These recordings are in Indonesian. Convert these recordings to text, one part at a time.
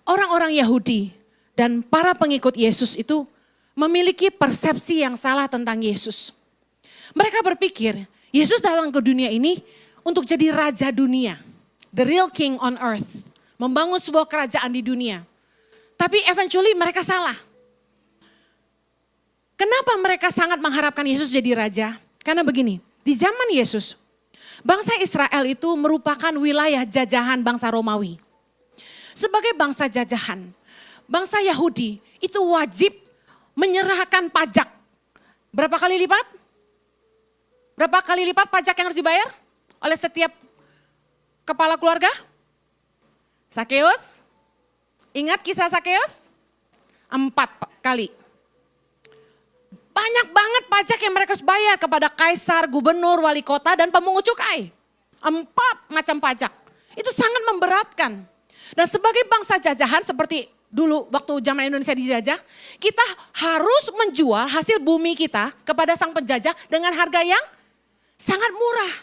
orang-orang Yahudi dan para pengikut Yesus itu memiliki persepsi yang salah tentang Yesus. Mereka berpikir Yesus datang ke dunia ini untuk jadi raja dunia. The real king on earth. Membangun sebuah kerajaan di dunia. Tapi eventually mereka salah. Kenapa mereka sangat mengharapkan Yesus jadi raja? Karena begini, di zaman Yesus, bangsa Israel itu merupakan wilayah jajahan bangsa Romawi. Sebagai bangsa jajahan, bangsa Yahudi itu wajib menyerahkan pajak. Berapa kali lipat? Berapa kali lipat pajak yang harus dibayar oleh setiap kepala keluarga? Sakeus? Ingat kisah Sakeus? 4 kali. Banyak banget pajak yang mereka harus bayar kepada kaisar, gubernur, wali kota, dan pemungut cukai. 4 macam pajak. Itu sangat memberatkan. Dan sebagai bangsa jajahan seperti dulu waktu zaman Indonesia dijajah, kita harus menjual hasil bumi kita kepada sang penjajah dengan harga yang sangat murah.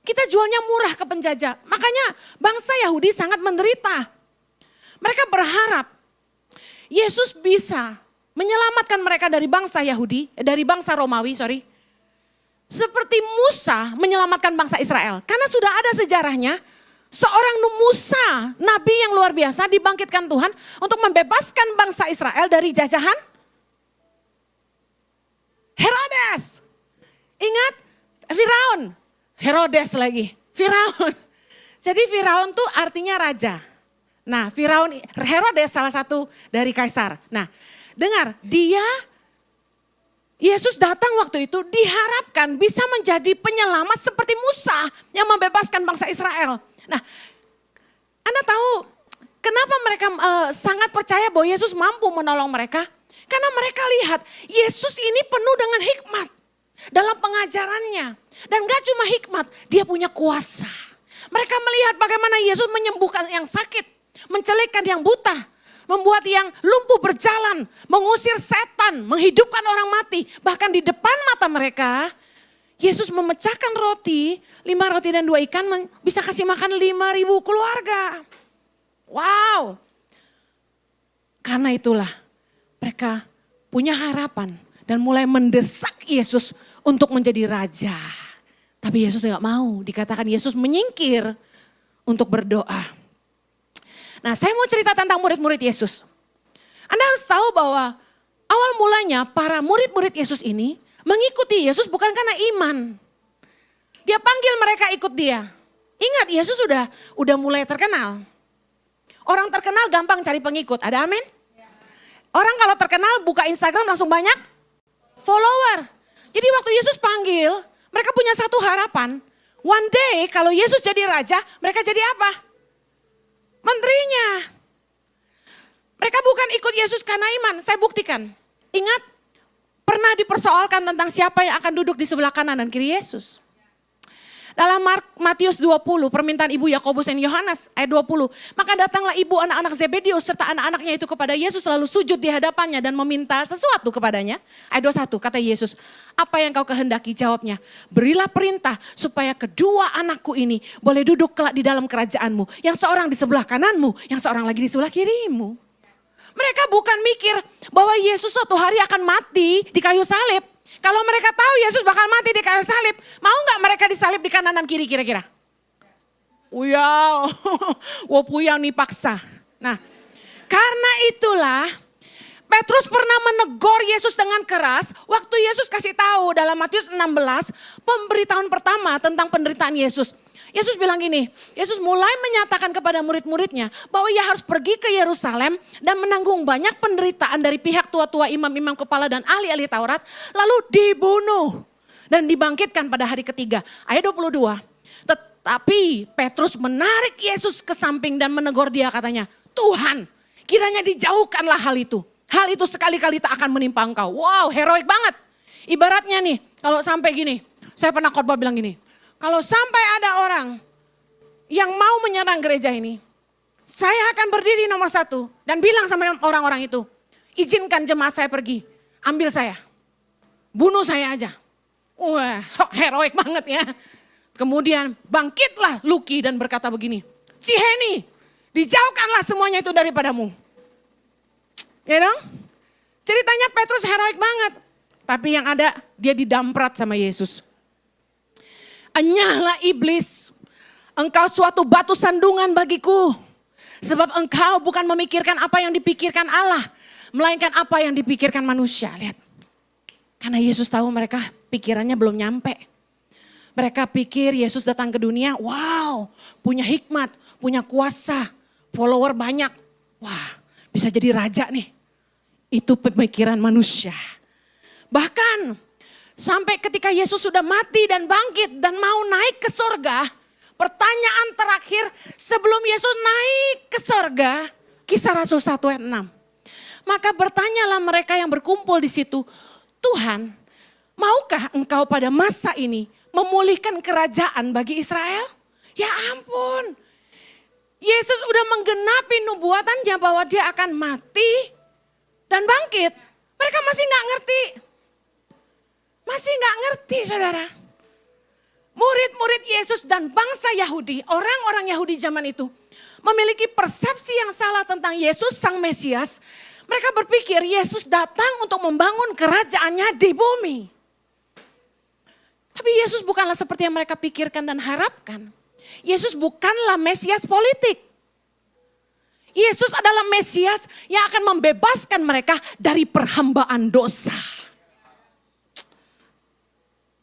Kita jualnya murah ke penjajah. Makanya bangsa Yahudi sangat menderita. Mereka berharap Yesus bisa menyelamatkan mereka dari bangsa Yahudi, dari bangsa Romawi, seperti Musa menyelamatkan bangsa Israel. Karena sudah ada sejarahnya, seorang Musa, nabi yang luar biasa dibangkitkan Tuhan untuk membebaskan bangsa Israel dari jajahan Herodes. Ingat Firaun, Herodes lagi, Firaun. Jadi Firaun tuh artinya raja. Nah, Herodes salah satu dari kaisar. Nah, dengar, Yesus datang waktu itu diharapkan bisa menjadi penyelamat seperti Musa yang membebaskan bangsa Israel. Nah, Anda tahu kenapa mereka sangat percaya bahwa Yesus mampu menolong mereka? Karena mereka lihat Yesus ini penuh dengan hikmat dalam pengajarannya. Dan gak cuma hikmat, dia punya kuasa. Mereka melihat bagaimana Yesus menyembuhkan yang sakit, mencelikkan yang buta, membuat yang lumpuh berjalan, mengusir setan, menghidupkan orang mati. Bahkan di depan mata mereka, Yesus memecahkan roti, 5 roti dan 2 ikan, bisa kasih makan 5.000 keluarga. Wow. Karena itulah mereka punya harapan dan mulai mendesak Yesus untuk menjadi raja. Tapi Yesus gak mau, dikatakan Yesus menyingkir untuk berdoa. Nah, saya mau cerita tentang murid-murid Yesus. Anda harus tahu bahwa awal mulanya para murid-murid Yesus ini mengikuti Yesus bukan karena iman. Dia panggil mereka ikut dia. Ingat, Yesus udah mulai terkenal. Orang terkenal gampang cari pengikut, ada amin? Orang kalau terkenal buka Instagram langsung banyak follower. Jadi waktu Yesus panggil, mereka punya satu harapan. One day kalau Yesus jadi raja, mereka jadi apa? Menterinya. Mereka bukan ikut Yesus karena iman, saya buktikan. Ingat, pernah dipersoalkan tentang siapa yang akan duduk di sebelah kanan dan kiri Yesus. Dalam Matius 20, permintaan ibu Yakobus dan Yohanes ayat 20. Maka datanglah ibu anak-anak Zebedeus serta anak-anaknya itu kepada Yesus lalu sujud di hadapannya dan meminta sesuatu kepadanya. Ayat 21 kata Yesus, apa yang kau kehendaki? Jawabnya, berilah perintah supaya kedua anakku ini boleh duduk kelak di dalam kerajaanmu. Yang seorang di sebelah kananmu, yang seorang lagi di sebelah kirimu. Mereka bukan mikir bahwa Yesus suatu hari akan mati di kayu salib. Kalau mereka tahu Yesus bakal mati di kayu salib, mau gak mereka disalib di kanan dan kiri kira-kira? Wow, wopuyang nih paksa. Nah, karena itulah Petrus pernah menegur Yesus dengan keras waktu Yesus kasih tahu dalam Matius 16, pemberitahuan pertama tentang penderitaan Yesus. Yesus bilang gini, Yesus mulai menyatakan kepada murid-muridnya bahwa ia harus pergi ke Yerusalem dan menanggung banyak penderitaan dari pihak tua-tua, imam-imam kepala dan ahli-ahli Taurat. Lalu dibunuh dan dibangkitkan pada hari ketiga. Ayat 22, tetapi Petrus menarik Yesus ke samping dan menegur dia katanya, Tuhan kiranya dijauhkanlah hal itu. Hal itu sekali-kali tak akan menimpa engkau. Wow, heroik banget. Ibaratnya nih, kalau sampai gini, saya pernah khotbah bilang gini, kalau sampai ada orang yang mau menyerang gereja ini, saya akan berdiri nomor 1 dan bilang sama orang-orang itu, izinkan jemaat saya pergi, ambil saya, bunuh saya aja. Wah, heroik banget ya. Kemudian bangkitlah Luki dan berkata begini, Ciheni, Dijauhkanlah semuanya itu daripadamu. Ya dong? Ceritanya Petrus heroik banget. Tapi yang ada dia didamprat sama Yesus. Enyahlah iblis, engkau suatu batu sandungan bagiku. Sebab engkau bukan memikirkan apa yang dipikirkan Allah, melainkan apa yang dipikirkan manusia. Lihat. Karena Yesus tahu mereka pikirannya belum nyampe. Mereka pikir Yesus datang ke dunia, wow, punya hikmat, punya kuasa, follower banyak. Wah, bisa jadi raja nih. Itu pemikiran manusia. Bahkan sampai ketika Yesus sudah mati dan bangkit dan mau naik ke surga, pertanyaan terakhir sebelum Yesus naik ke surga, Kisah Rasul 1 ayat 6. Maka bertanyalah mereka yang berkumpul di situ, Tuhan, maukah engkau pada masa ini memulihkan kerajaan bagi Israel? Ya ampun, Yesus udah menggenapi nubuatannya bahwa dia akan mati dan bangkit. Mereka masih gak ngerti. Masih gak ngerti saudara. Murid-murid Yesus dan bangsa Yahudi, orang-orang Yahudi zaman itu, memiliki persepsi yang salah tentang Yesus sang Mesias. Mereka berpikir Yesus datang untuk membangun kerajaannya di bumi. Tapi Yesus bukanlah seperti yang mereka pikirkan dan harapkan. Yesus bukanlah Mesias politik. Yesus adalah Mesias yang akan membebaskan mereka dari perhambaan dosa.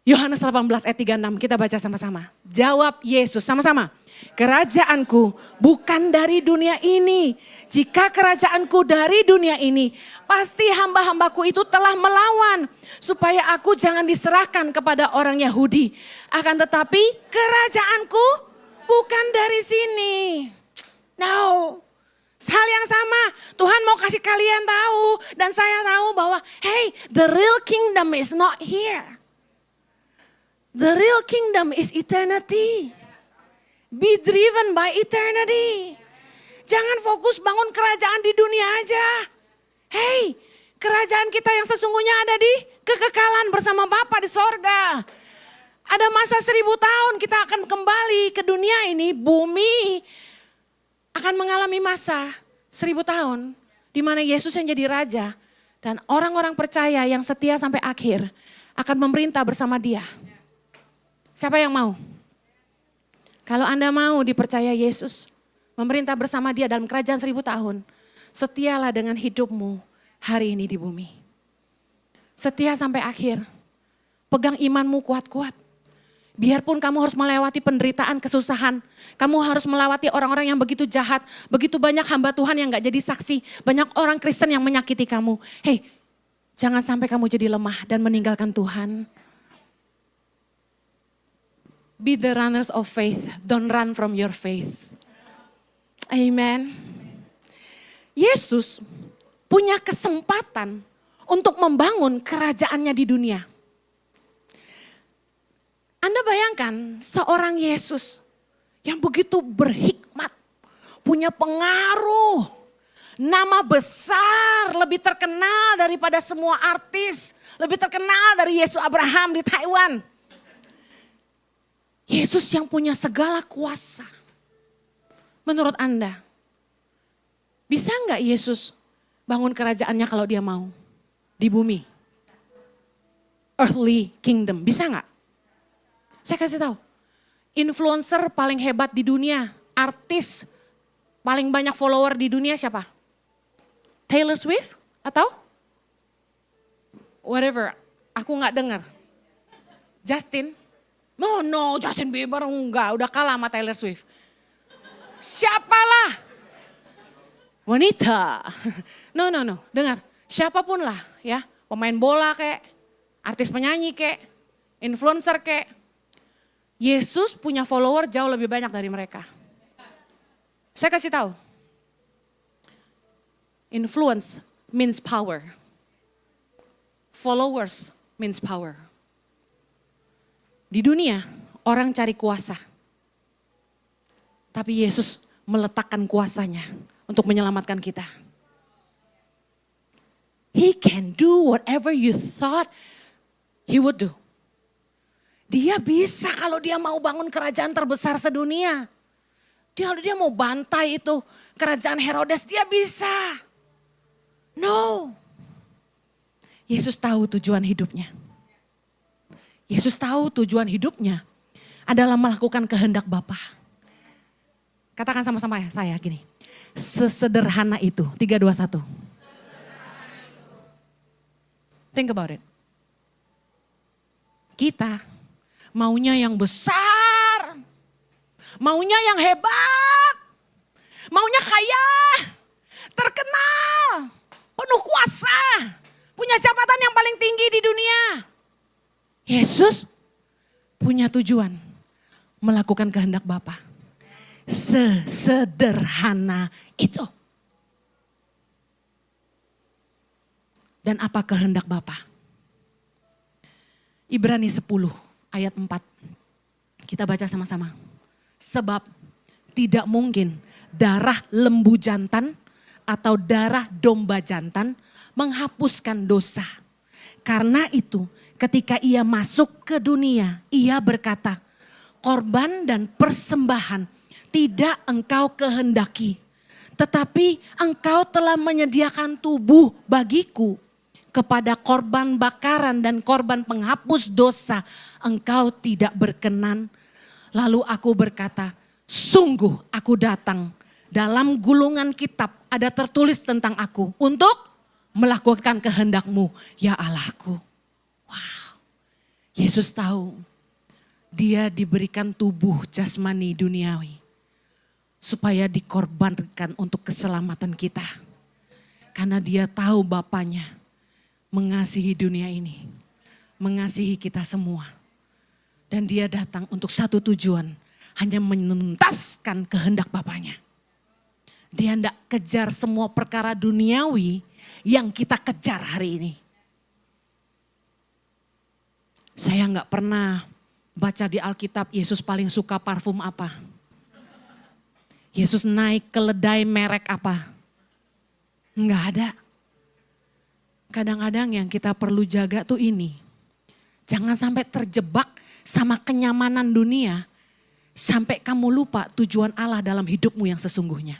Yohanes 18 ayat 36 kita baca sama-sama. Jawab Yesus sama-sama. Kerajaanku bukan dari dunia ini. Jika kerajaanku dari dunia ini, pasti hamba-hambaku itu telah melawan. Supaya aku jangan diserahkan kepada orang Yahudi. Akan tetapi kerajaanku bukan dari sini. No. Hal yang sama, Tuhan mau kasih kalian tahu. Dan saya tahu bahwa hey, the real kingdom is not here. The real kingdom is eternity. Be driven by eternity. Jangan fokus bangun kerajaan di dunia aja. Hey, kerajaan kita yang sesungguhnya ada di kekekalan bersama Bapa di sorga. Ada masa 1000 tahun kita akan kembali ke dunia ini, bumi akan mengalami masa 1000 tahun. Di mana Yesus yang jadi raja dan orang-orang percaya yang setia sampai akhir akan memerintah bersama dia. Siapa yang mau? Kalau Anda mau dipercaya Yesus, memerintah bersama dia dalam kerajaan 1000 tahun, setialah dengan hidupmu hari ini di bumi. Setia sampai akhir, pegang imanmu kuat-kuat. Biarpun kamu harus melewati penderitaan, kesusahan, kamu harus melewati orang-orang yang begitu jahat, begitu banyak hamba Tuhan yang gak jadi saksi, banyak orang Kristen yang menyakiti kamu. Hei, jangan sampai kamu jadi lemah dan meninggalkan Tuhan. Be the runners of faith, don't run from your faith. Amen. Yesus punya kesempatan untuk membangun kerajaannya di dunia. Anda bayangkan seorang Yesus yang begitu berhikmat, punya pengaruh, nama besar, lebih terkenal daripada semua artis, lebih terkenal dari Yesus Abraham di Taiwan. Yesus yang punya segala kuasa. Menurut Anda, bisa nggak Yesus bangun kerajaannya kalau dia mau? Di bumi. Earthly kingdom, bisa nggak? Saya kasih tahu, influencer paling hebat di dunia, artis paling banyak follower di dunia siapa? Taylor Swift atau? Whatever, aku nggak dengar. Justin? No, Justin Bieber enggak, udah kalah sama Taylor Swift. Siapalah? Wanita. No, dengar. Siapapun lah ya, pemain bola kek, artis penyanyi kek, influencer kek. Yesus punya follower jauh lebih banyak dari mereka. Saya kasih tahu. Influence means power. Followers means power. Di dunia orang cari kuasa. Tapi Yesus meletakkan kuasanya untuk menyelamatkan kita. He can do whatever you thought he would do. Dia bisa kalau dia mau bangun kerajaan terbesar sedunia. Dia mau bantai itu kerajaan Herodes, dia bisa. No. Yesus tahu tujuan hidupnya. Yesus tahu tujuan hidupnya adalah melakukan kehendak Bapa. Katakan sama-sama saya gini. Sesederhana itu. 3, 2, 1. Think about it. Kita maunya yang besar. Maunya yang hebat. Maunya kaya. Terkenal. Penuh kuasa. Punya jabatan yang paling tinggi di dunia. Yesus punya tujuan melakukan kehendak Bapa. Sesederhana itu. Dan apa kehendak Bapa? Ibrani 10 ayat 4. Kita baca sama-sama. Sebab tidak mungkin darah lembu jantan atau darah domba jantan menghapuskan dosa. Karena itu ketika ia masuk ke dunia, ia berkata, korban dan persembahan tidak engkau kehendaki. Tetapi engkau telah menyediakan tubuh bagiku. Kepada korban bakaran dan korban penghapus dosa engkau tidak berkenan. Lalu aku berkata, sungguh aku datang. Dalam gulungan kitab ada tertulis tentang aku untuk melakukan kehendakmu ya Allahku. Wow, Yesus tahu dia diberikan tubuh jasmani duniawi supaya dikorbankan untuk keselamatan kita. Karena dia tahu Bapanya mengasihi dunia ini, mengasihi kita semua. Dan dia datang untuk satu tujuan, hanya menuntaskan kehendak Bapanya. Dia hendak kejar semua perkara duniawi yang kita kejar hari ini. Saya nggak pernah baca di Alkitab Yesus paling suka parfum apa. Yesus naik keledai merek apa. Nggak ada. Kadang-kadang yang kita perlu jaga tuh ini. Jangan sampai terjebak sama kenyamanan dunia. Sampai kamu lupa tujuan Allah dalam hidupmu yang sesungguhnya.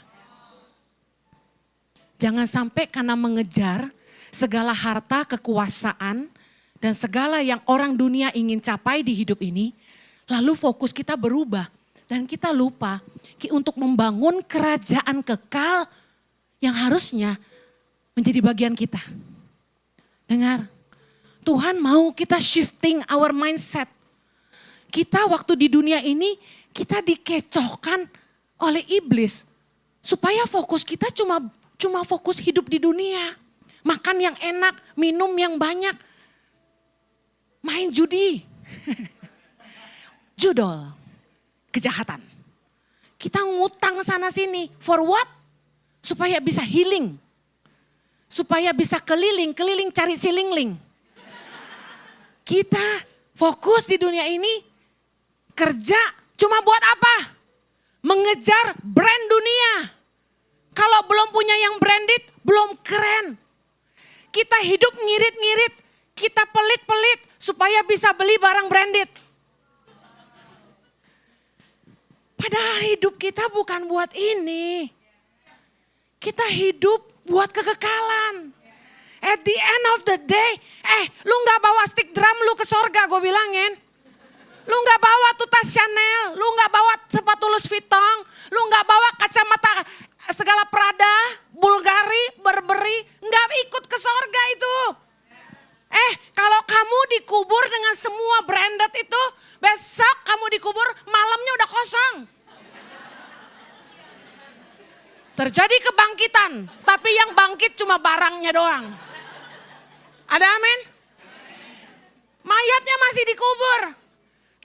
Jangan sampai karena mengejar segala harta, kekuasaan, dan segala yang orang dunia ingin capai di hidup ini. Lalu fokus kita berubah. Dan kita lupa untuk membangun kerajaan kekal yang harusnya menjadi bagian kita. Dengar, Tuhan mau kita shifting our mindset. Kita waktu di dunia ini, kita dikecohkan oleh iblis. Supaya fokus kita cuma fokus hidup di dunia. Makan yang enak, minum yang banyak. Main judi. Judol, kejahatan. Kita ngutang sana sini, for what? Supaya bisa healing. Supaya bisa keliling cari silingling. Kita fokus di dunia ini, kerja cuma buat apa? Mengejar brand dunia. Kalau belum punya yang branded, belum keren. Kita hidup ngirit-ngirit, kita pelit-pelit supaya bisa beli barang branded. Padahal hidup kita bukan buat ini. Kita hidup buat kekekalan. At the end of the day, lu gak bawa stick drum lu ke sorga, gue bilangin. Lu gak bawa tuh tas Chanel, lu gak bawa sepatu Louis Vuitton, lu gak bawa kacamata segala Prada, Bulgari, Burberry, gak ikut ke sorga itu. Kalau kamu dikubur dengan semua branded itu, besok kamu dikubur malamnya udah kosong. Terjadi kebangkitan, tapi yang bangkit cuma barangnya doang. Ada amin? Mayatnya masih dikubur,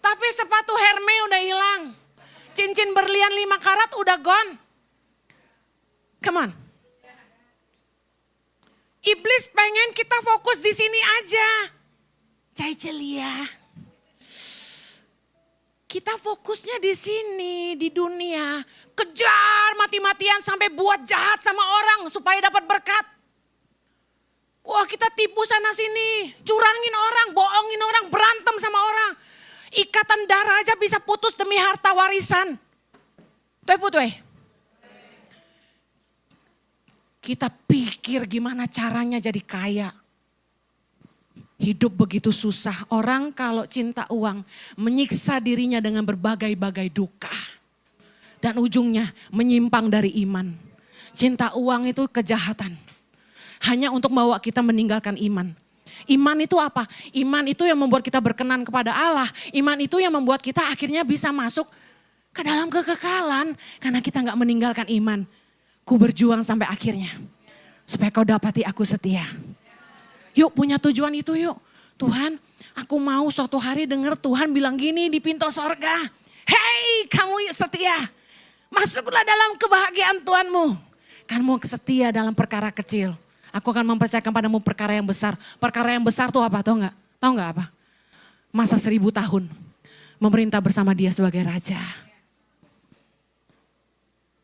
tapi sepatu Hermes udah hilang. Cincin berlian 5 karat udah gone. Come on. Iblis pengen kita fokus di sini aja. Cai celia. Kita fokusnya di sini, di dunia. Kejar mati-matian sampai buat jahat sama orang supaya dapat berkat. Wah, kita tipu sana sini, curangin orang, bohongin orang, berantem sama orang. Ikatan darah aja bisa putus demi harta warisan. Tuh putwe. Kita pikir gimana caranya jadi kaya. Hidup begitu susah. Orang kalau cinta uang menyiksa dirinya dengan berbagai-bagai duka. Dan ujungnya menyimpang dari iman. Cinta uang itu kejahatan. Hanya untuk membawa kita meninggalkan iman. Iman itu apa? Iman itu yang membuat kita berkenan kepada Allah. Iman itu yang membuat kita akhirnya bisa masuk ke dalam kekekalan. Karena kita gak meninggalkan iman. Ku berjuang sampai akhirnya. Supaya kau dapati aku setia. Yuk punya tujuan itu yuk. Tuhan, aku mau suatu hari dengar Tuhan bilang gini di pintu sorga. Hei kamu setia. Masuklah dalam kebahagiaan Tuhanmu. Kamu setia dalam perkara kecil. Aku akan mempercayakan padamu perkara yang besar. Perkara yang besar tuh apa? Tahu nggak? Tahu nggak apa? Masa 1000 tahun. Memerintah bersama dia sebagai raja.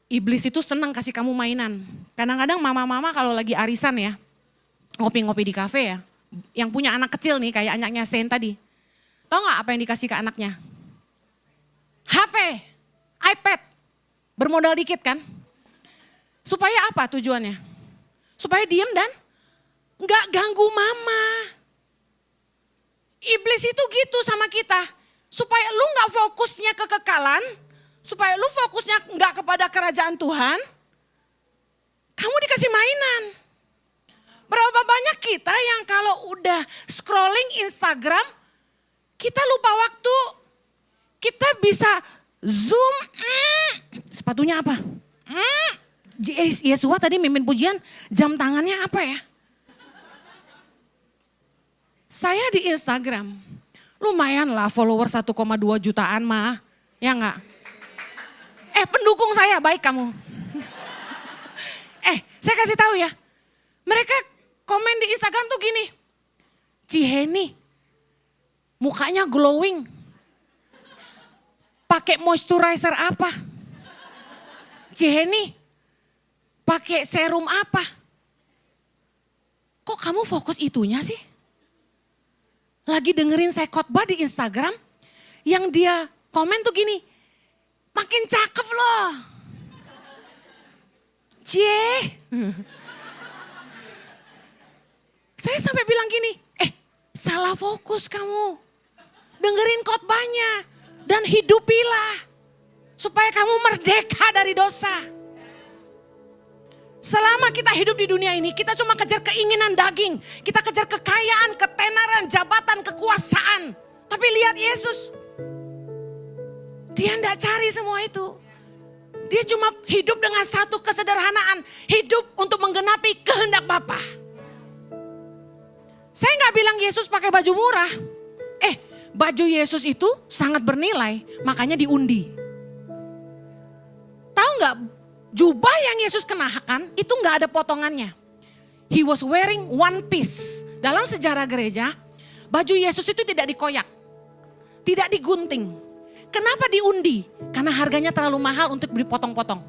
Iblis itu senang kasih kamu mainan. Kadang-kadang mama-mama kalau lagi arisan ya. Ngopi-ngopi di kafe ya. Yang punya anak kecil nih kayak anaknya Sen tadi. Tahu nggak apa yang dikasih ke anaknya? HP, iPad. Bermodal dikit kan? Supaya apa tujuannya? Supaya diem dan nggak ganggu mama. Iblis itu gitu sama kita. Supaya lu nggak fokusnya ke kekekalan. Supaya lu fokusnya nggak kepada kerajaan Tuhan. Kamu dikasih mainan. Berapa banyak kita yang kalau udah scrolling Instagram. Kita lupa waktu. Kita bisa zoom. Sepatunya apa? Yesua tadi mimpin pujian, jam tangannya apa ya? Saya di Instagram, lumayan lah follower 1,2 jutaan mah, ya enggak? Pendukung saya, baik kamu. Saya kasih tahu ya, mereka komen di Instagram tuh gini, Ciheni, mukanya glowing, pakai moisturizer apa? Ciheni, pakai serum apa? Kok kamu fokus itunya sih? Lagi dengerin saya khotbah di Instagram, yang dia komen tuh gini, makin cakep loh. Cie. Saya sampai bilang gini, salah fokus kamu. Dengerin khotbahnya dan hidupilah. Supaya kamu merdeka dari dosa. Selama kita hidup di dunia ini, kita cuma kejar keinginan daging. Kita kejar kekayaan, ketenaran, jabatan, kekuasaan. Tapi lihat Yesus. Dia enggak cari semua itu. Dia cuma hidup dengan satu kesederhanaan. Hidup untuk menggenapi kehendak Bapa. Saya enggak bilang Yesus pakai baju murah. Baju Yesus itu sangat bernilai, makanya diundi. Tahu enggak? Jubah yang Yesus kenakan itu gak ada potongannya. He was wearing one piece. Dalam sejarah gereja, baju Yesus itu tidak dikoyak. Tidak digunting. Kenapa diundi? Karena harganya terlalu mahal untuk dipotong-potong.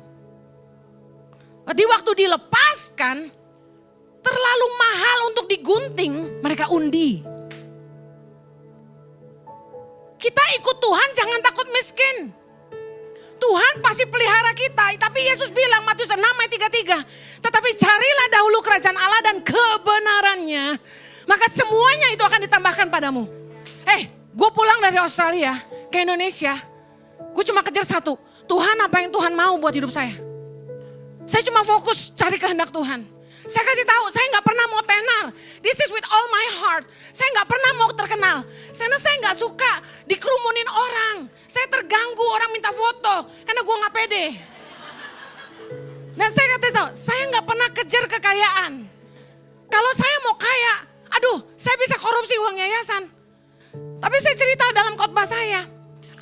Di waktu dilepaskan, terlalu mahal untuk digunting, mereka undi. Kita ikut Tuhan, jangan takut miskin. Tuhan pasti pelihara kita. Tapi Yesus bilang Matius 6 ayat 33. Tetapi carilah dahulu kerajaan Allah dan kebenarannya. Maka semuanya itu akan ditambahkan padamu. Gue pulang dari Australia ke Indonesia. Gue cuma kejar satu. Tuhan apa yang Tuhan mau buat hidup saya. Saya cuma fokus cari kehendak Tuhan. Saya kasih tahu, saya nggak pernah mau tenar. This is with all my heart. Saya nggak pernah mau terkenal. Karena saya nggak suka dikerumunin orang. Saya terganggu orang minta foto karena gue nggak pede. Dan saya kasih tahu, saya nggak pernah kejar kekayaan. Kalau saya mau kaya, saya bisa korupsi uang yayasan. Tapi saya cerita dalam khotbah saya,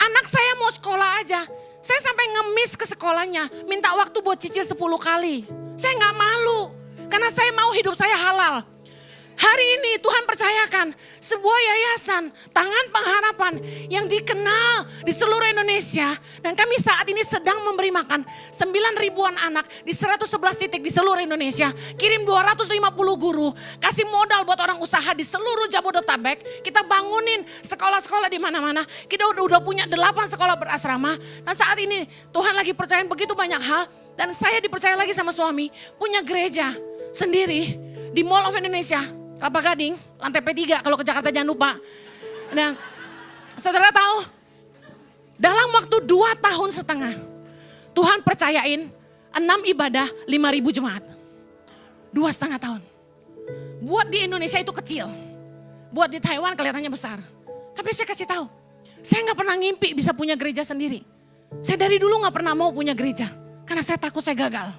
anak saya mau sekolah aja. Saya sampai ngemis ke sekolahnya, minta waktu buat cicil 10 kali. Saya nggak malu. Karena saya mau hidup saya halal. Hari ini Tuhan percayakan sebuah yayasan Tangan Pengharapan yang dikenal di seluruh Indonesia. Dan kami saat ini sedang memberi makan 9.000-an anak di 111 titik di seluruh Indonesia. Kirim 250 guru, kasih modal buat orang usaha di seluruh Jabodetabek. Kita bangunin sekolah-sekolah di mana-mana. Kita udah punya 8 sekolah berasrama. Dan saat ini Tuhan lagi percayain begitu banyak hal. Dan saya dipercaya lagi sama suami punya gereja sendiri di Mall of Indonesia. Kelapa Gading, lantai P3 kalau ke Jakarta jangan lupa. Dan saudara tahu, dalam waktu 2 tahun setengah, Tuhan percayain 6 ibadah 5.000 jemaat. 2,5 tahun. Buat di Indonesia itu kecil. Buat di Taiwan kelihatannya besar. Tapi saya kasih tahu, saya gak pernah ngimpi bisa punya gereja sendiri. Saya dari dulu gak pernah mau punya gereja. Karena saya takut saya gagal.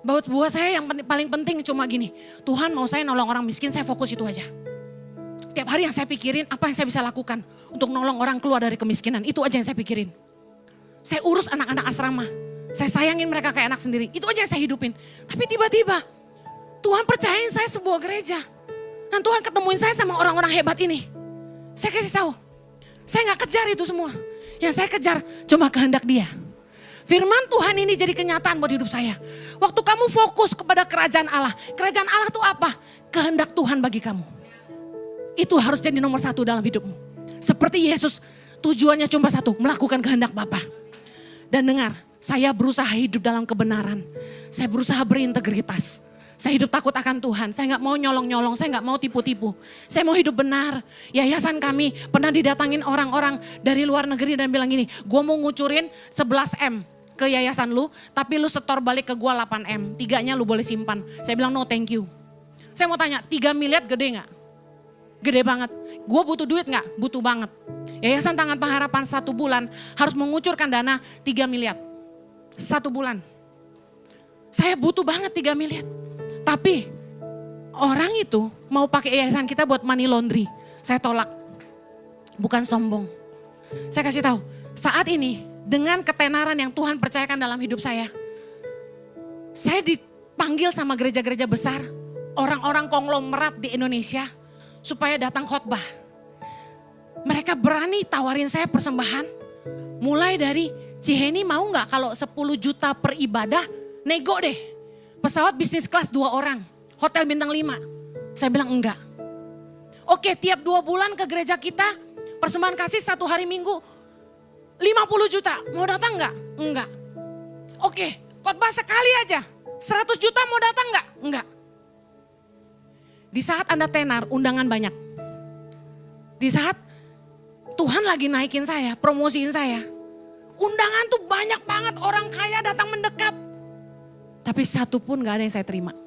Buat saya yang paling penting cuma gini, Tuhan mau saya nolong orang miskin, saya fokus itu aja. Tiap hari yang saya pikirin apa yang saya bisa lakukan untuk nolong orang keluar dari kemiskinan, itu aja yang saya pikirin. Saya urus anak-anak asrama, saya sayangin mereka kayak anak sendiri, itu aja yang saya hidupin. Tapi tiba-tiba Tuhan percayain saya sebuah gereja. Dan Tuhan ketemuin saya sama orang-orang hebat ini. Saya kasih tahu, saya gak kejar itu semua. Yang saya kejar cuma kehendak Dia. Firman Tuhan ini jadi kenyataan buat hidup saya. Waktu kamu fokus kepada kerajaan Allah. Kerajaan Allah itu apa? Kehendak Tuhan bagi kamu. Itu harus jadi nomor 1 dalam hidupmu. Seperti Yesus, tujuannya cuma satu, melakukan kehendak Bapa. Dan dengar, saya berusaha hidup dalam kebenaran. Saya berusaha berintegritas. Saya hidup takut akan Tuhan. Saya gak mau nyolong-nyolong, saya gak mau tipu-tipu. Saya mau hidup benar. Yayasan kami pernah didatangin orang-orang dari luar negeri dan bilang gini, gue mau ngucurin 11 M ke yayasan lu, tapi lu setor balik ke gua 8 M, 3-nya lu boleh simpan. Saya bilang no thank you. Saya mau tanya, 3 miliar gede gak? Gede banget. Gua butuh duit gak? Butuh banget. Yayasan Tangan Pengharapan 1 bulan harus mengucurkan dana 3 miliar. 1 bulan. Saya butuh banget 3 miliar. Tapi orang itu mau pakai yayasan kita buat money laundry. Saya tolak. Bukan sombong. Saya kasih tahu, saat ini dengan ketenaran yang Tuhan percayakan dalam hidup saya dipanggil sama gereja-gereja besar, orang-orang konglomerat di Indonesia supaya datang khotbah. Mereka berani tawarin saya persembahan, mulai dari Ciheni mau gak kalau 10 juta per ibadah, nego deh. Pesawat bisnis kelas 2 orang, hotel bintang 5. Saya bilang enggak. Oke, tiap 2 bulan ke gereja kita, persembahan kasih 1 hari Minggu, 50 juta, mau datang enggak? Enggak. Oke, khotbah sekali aja, 100 juta mau datang enggak? Enggak. Di saat Anda tenar, undangan banyak. Di saat Tuhan lagi naikin saya, promosiin saya. Undangan tuh banyak banget, orang kaya datang mendekat. Tapi satu pun gak ada yang saya terima.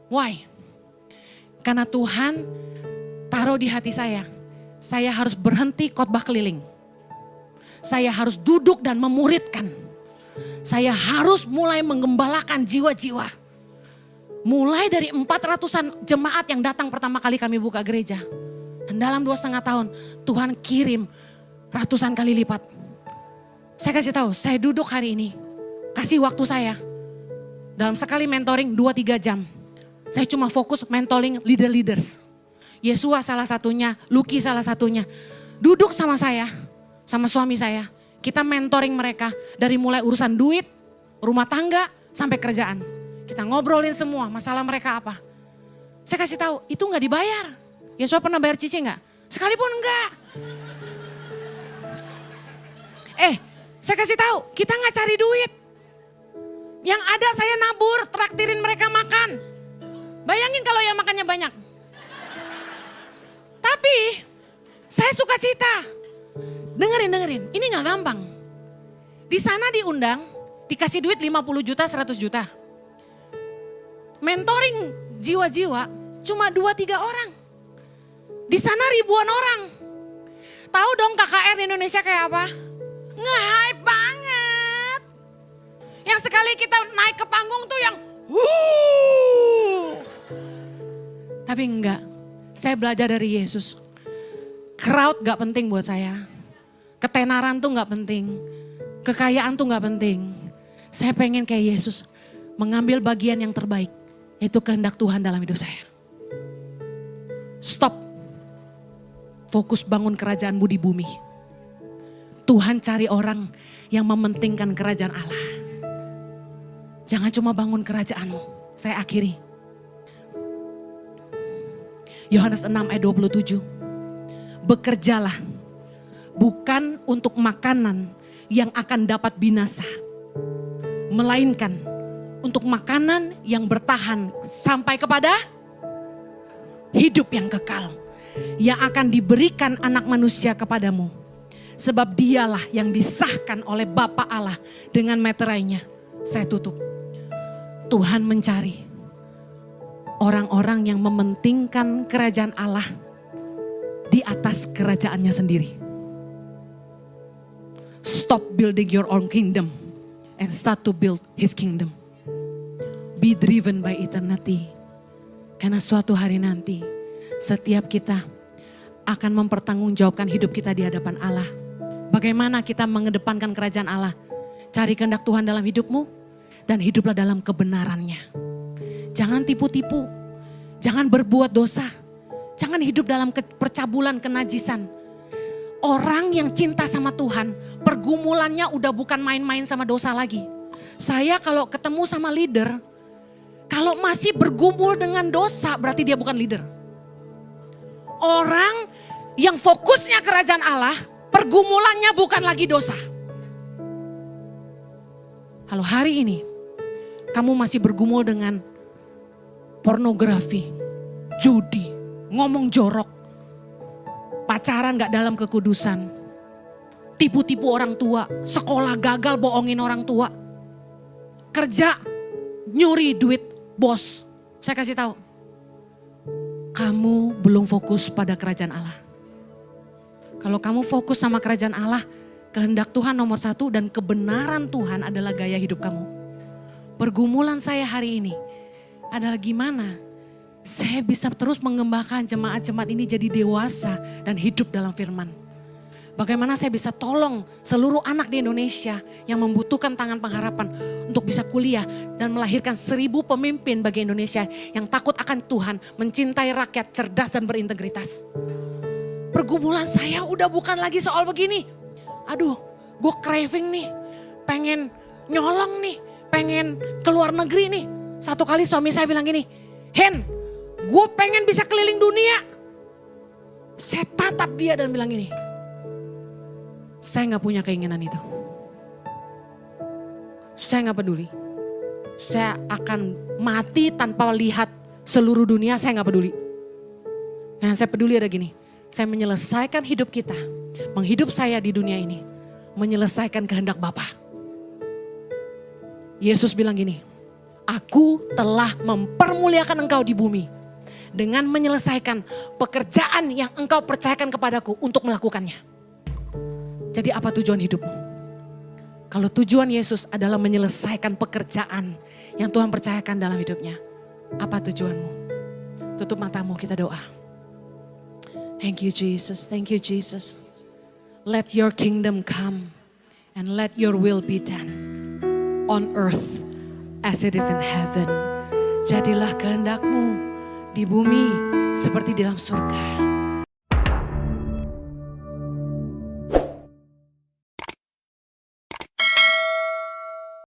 Why? Karena Tuhan taruh di hati saya harus berhenti khotbah keliling. Saya harus duduk dan memuridkan. Saya harus mulai menggembalakan jiwa-jiwa. Mulai dari 400-an jemaat yang datang pertama kali kami buka gereja. Dan dalam 2,5 tahun Tuhan kirim ratusan kali lipat. Saya kasih tahu, saya duduk hari ini. Kasih waktu saya. Dalam sekali mentoring 2-3 jam. Saya cuma fokus mentoring leader-leaders. Yesua salah satunya, Lucky salah satunya. Duduk sama saya. Sama suami saya, kita mentoring mereka dari mulai urusan duit, rumah tangga, sampai kerjaan. Kita ngobrolin semua masalah mereka apa. Saya kasih tahu, itu gak dibayar. Yesua pernah bayar cici gak? Sekalipun enggak. Saya kasih tahu, kita gak cari duit. Yang ada saya nabur, traktirin mereka makan. Bayangin kalau yang makannya banyak. Tapi, saya suka cita. Dengerin, ini gak gampang. Di sana diundang, dikasih duit 50 juta, 100 juta. Mentoring jiwa-jiwa cuma 2-3 orang. Di sana ribuan orang. Tahu dong KKR di Indonesia kayak apa? Nge-hype banget. Yang sekali kita naik ke panggung tuh yang Tapi enggak, saya belajar dari Yesus. Crowd gak penting buat saya. Ketenaran tuh gak penting. Kekayaan tuh gak penting. Saya pengen kayak Yesus. Mengambil bagian yang terbaik. Itu kehendak Tuhan dalam hidup saya. Stop. Fokus bangun kerajaanmu di bumi. Tuhan cari orang yang mementingkan kerajaan Allah. Jangan cuma bangun kerajaanmu. Saya akhiri. Yohanes 6 ayat 27. Bekerjalah bukan untuk makanan yang akan dapat binasa, melainkan untuk makanan yang bertahan sampai kepada hidup yang kekal, yang akan diberikan anak manusia kepadamu. Sebab dialah yang disahkan oleh Bapa Allah dengan meterainya. Saya tutup. Tuhan mencari orang-orang yang mementingkan kerajaan Allah di atas kerajaannya sendiri. Stop building your own kingdom and start to build His kingdom. Be driven by eternity. Karena suatu hari nanti setiap kita akan mempertanggungjawabkan hidup kita di hadapan Allah. Bagaimana kita mengedepankan kerajaan Allah? Cari kehendak Tuhan dalam hidupmu dan hiduplah dalam kebenarannya. Jangan tipu-tipu, jangan berbuat dosa, jangan hidup dalam percabulan kenajisan. Orang yang cinta sama Tuhan, pergumulannya udah bukan main-main sama dosa lagi. Saya kalau ketemu sama leader, kalau masih bergumul dengan dosa berarti dia bukan leader. Orang yang fokusnya kerajaan Allah, pergumulannya bukan lagi dosa. Kalau hari ini kamu masih bergumul dengan pornografi, judi, ngomong jorok, pacaran gak dalam kekudusan, tipu-tipu orang tua, sekolah gagal bohongin orang tua, kerja nyuri duit bos. Saya kasih tahu, kamu belum fokus pada kerajaan Allah. Kalau kamu fokus sama kerajaan Allah, kehendak Tuhan nomor 1 dan kebenaran Tuhan adalah gaya hidup kamu. Pergumulan saya hari ini adalah gimana saya bisa terus mengembangkan jemaat-jemaat ini jadi dewasa dan hidup dalam firman. Bagaimana saya bisa tolong seluruh anak di Indonesia yang membutuhkan tangan pengharapan untuk bisa kuliah dan melahirkan 1000 pemimpin bagi Indonesia yang takut akan Tuhan, mencintai rakyat, cerdas dan berintegritas. Pergumulan saya udah bukan lagi soal begini. Aduh, gue craving nih, pengen nyolong nih, pengen keluar negeri nih. Satu kali suami saya bilang gini, Hen, gue pengen bisa keliling dunia. Saya tatap dia dan bilang gini, saya gak punya keinginan itu. Saya gak peduli. Saya akan mati tanpa lihat seluruh dunia, saya gak peduli. Yang saya peduli ada gini, saya menyelesaikan hidup kita, menghidup saya di dunia ini, menyelesaikan kehendak Bapa. Yesus bilang gini, aku telah mempermuliakan engkau di bumi dengan menyelesaikan pekerjaan yang engkau percayakan kepadaku untuk melakukannya. Jadi apa tujuan hidupmu? Kalau tujuan Yesus adalah menyelesaikan pekerjaan yang Tuhan percayakan dalam hidupnya, apa tujuanmu? Tutup matamu, kita doa. Thank you Jesus, thank you Jesus. Let your kingdom come and let your will be done on earth as it is in heaven. Jadilah kehendakmu di bumi seperti di dalam surga.